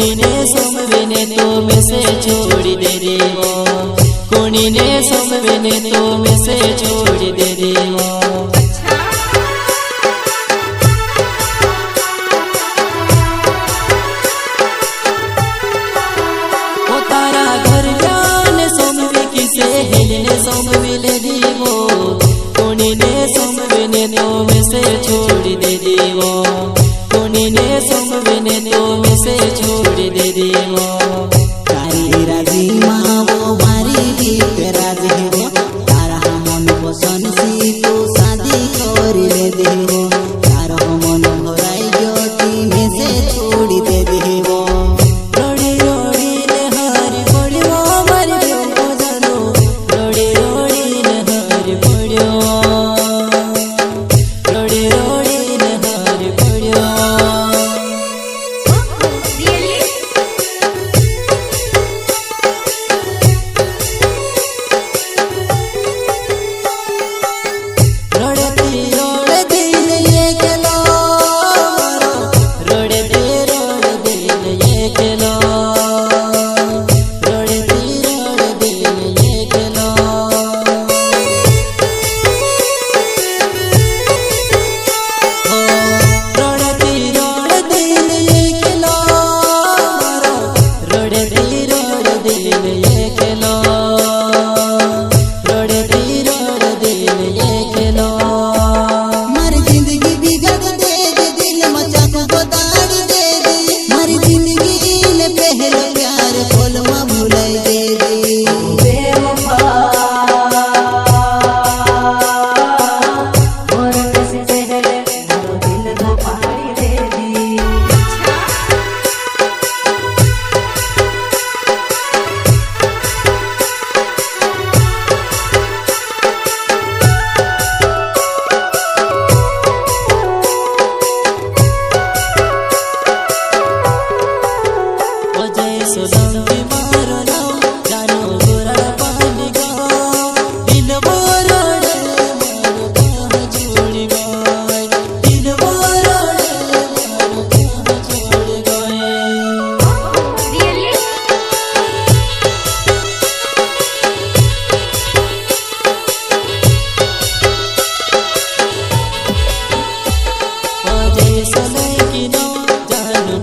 कोणी ने समवेने तो में से छोड़ दे रे वो, कोणी ने समवेने तो में से छोड़ दे रे वो। ओ तारा घर जाने समवे किसे हेलने समवेले दीवो, कोणी ने समवेने तो में से छोड़ दे दीवो, कोणी ने समवेने तो में से छोड़ दे दीवो। तारी राजी माँ वो मारी दीप राज है वो, तारा मन पसंद सी तो शादी कर ले दे वो, तारा मन भराई ज्योति में से छोड़ दे दे वो। रोड़ी रोड़ी ने हारी पड़ियो मारी को जानो, रोड़ी रोड़ी ने हारी पड़ियो, रोड़ी रोड़ी ने हारी पड़ियो। समय की नो जानो